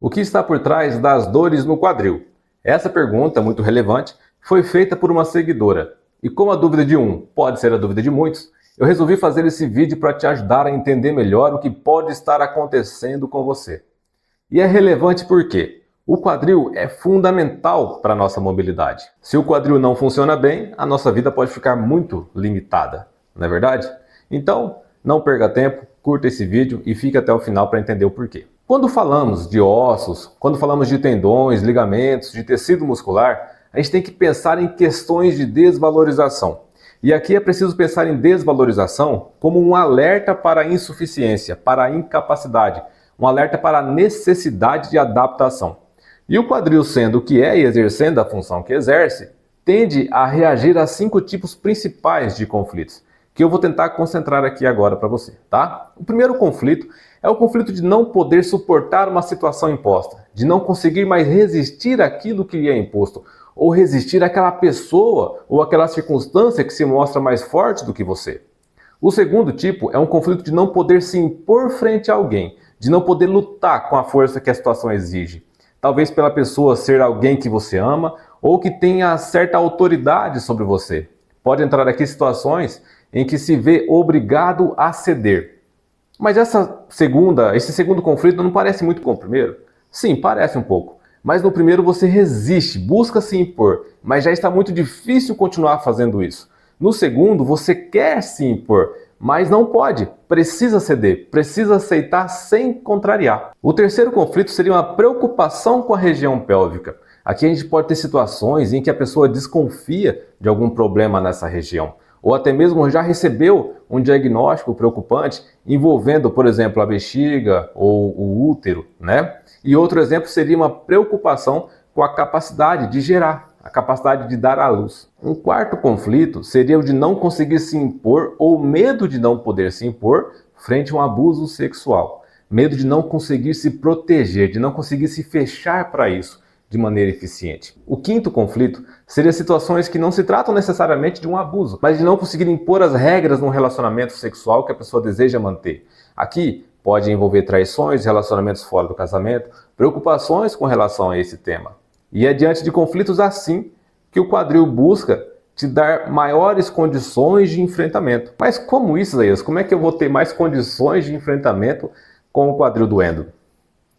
O que está por trás das dores no quadril? Essa pergunta, muito relevante, foi feita por uma seguidora. E como a dúvida de um pode ser a dúvida de muitos, eu resolvi fazer esse vídeo para te ajudar a entender melhor o que pode estar acontecendo com você. E é relevante porque o quadril é fundamental para a nossa mobilidade. Se o quadril não funciona bem, a nossa vida pode ficar muito limitada, não é verdade? Então, não perca tempo, curta esse vídeo e fique até o final para entender o porquê. Quando falamos de ossos, quando falamos de tendões, ligamentos, de tecido muscular, a gente tem que pensar em questões de desvalorização. E aqui é preciso pensar em desvalorização como um alerta para a insuficiência, para a incapacidade, um alerta para a necessidade de adaptação. E o quadril, sendo o que é e exercendo a função que exerce, tende a reagir a 5 tipos principais de conflitos, que eu vou tentar concentrar aqui agora para você, tá? O primeiro conflito é o conflito de não poder suportar uma situação imposta, de não conseguir mais resistir àquilo que lhe é imposto, ou resistir àquela pessoa ou àquela circunstância que se mostra mais forte do que você. O segundo tipo é um conflito de não poder se impor frente a alguém, de não poder lutar com a força que a situação exige. Talvez pela pessoa ser alguém que você ama ou que tenha certa autoridade sobre você. Pode entrar aqui situações em que se vê obrigado a ceder. Mas esse segundo conflito não parece muito com o primeiro? Sim, parece um pouco. Mas no primeiro você resiste, busca se impor, mas já está muito difícil continuar fazendo isso. No segundo você quer se impor, mas não pode, precisa ceder, precisa aceitar sem contrariar. O terceiro conflito seria uma preocupação com a região pélvica. Aqui a gente pode ter situações em que a pessoa desconfia de algum problema nessa região, ou até mesmo já recebeu um diagnóstico preocupante envolvendo, por exemplo, a bexiga ou o útero, né? E outro exemplo seria uma preocupação com a capacidade de gerar, a capacidade de dar à luz. Um quarto conflito seria o de não conseguir se impor ou medo de não poder se impor frente a um abuso sexual. Medo de não conseguir se proteger, de não conseguir se fechar para isso de maneira eficiente. O quinto conflito seria situações que não se tratam necessariamente de um abuso, mas de não conseguir impor as regras num relacionamento sexual que a pessoa deseja manter. Aqui pode envolver traições, relacionamentos fora do casamento, preocupações com relação a esse tema. E é diante de conflitos assim que o quadril busca te dar maiores condições de enfrentamento. Mas como isso, Isaías? Como é que eu vou ter mais condições de enfrentamento com o quadril doendo?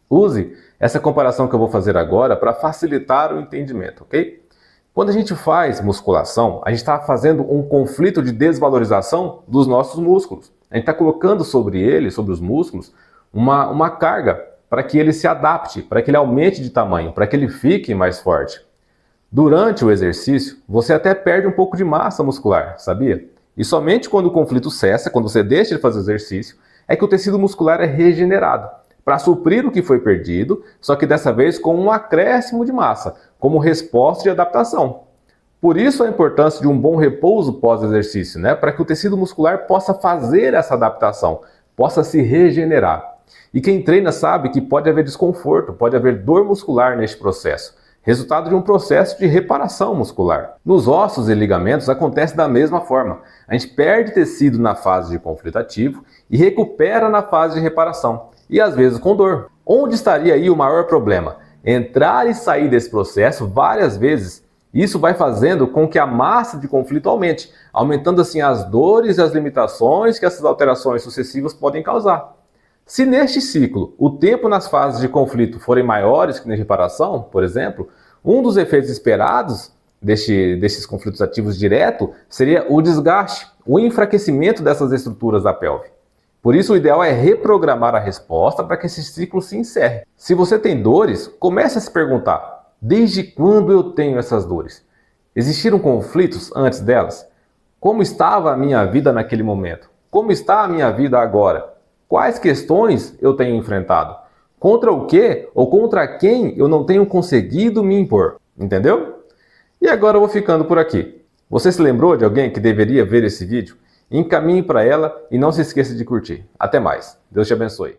Use essa comparação que eu vou fazer agora para facilitar o entendimento, ok? Quando a gente faz musculação, a gente está fazendo um conflito de desvalorização dos nossos músculos. A gente está colocando sobre eles, sobre os músculos, uma carga para que ele se adapte, para que ele aumente de tamanho, para que ele fique mais forte. Durante o exercício, você até perde um pouco de massa muscular, sabia? E somente quando o conflito cessa, quando você deixa de fazer exercício, é que o tecido muscular é regenerado, para suprir o que foi perdido, só que dessa vez com um acréscimo de massa, como resposta de adaptação. Por isso a importância de um bom repouso pós-exercício, né? Para que o tecido muscular possa fazer essa adaptação, possa se regenerar. E quem treina sabe que pode haver desconforto, pode haver dor muscular neste processo, resultado de um processo de reparação muscular. Nos ossos e ligamentos acontece da mesma forma. A gente perde tecido na fase de conflito ativo e recupera na fase de reparação, e às vezes com dor. Onde estaria aí o maior problema? Entrar e sair desse processo várias vezes. Isso vai fazendo com que a massa de conflito aumente, aumentando assim as dores e as limitações que essas alterações sucessivas podem causar. Se neste ciclo o tempo nas fases de conflito forem maiores que na reparação, por exemplo, um dos efeitos esperados desses conflitos ativos direto seria o desgaste, o enfraquecimento dessas estruturas da pelve. Por isso o ideal é reprogramar a resposta para que esse ciclo se encerre. Se você tem dores, comece a se perguntar: desde quando eu tenho essas dores? Existiram conflitos antes delas? Como estava a minha vida naquele momento? Como está a minha vida agora? Quais questões eu tenho enfrentado? Contra o que ou contra quem eu não tenho conseguido me impor? Entendeu? E agora eu vou ficando por aqui. Você se lembrou de alguém que deveria ver esse vídeo? Encaminhe para ela e não se esqueça de curtir. Até mais. Deus te abençoe.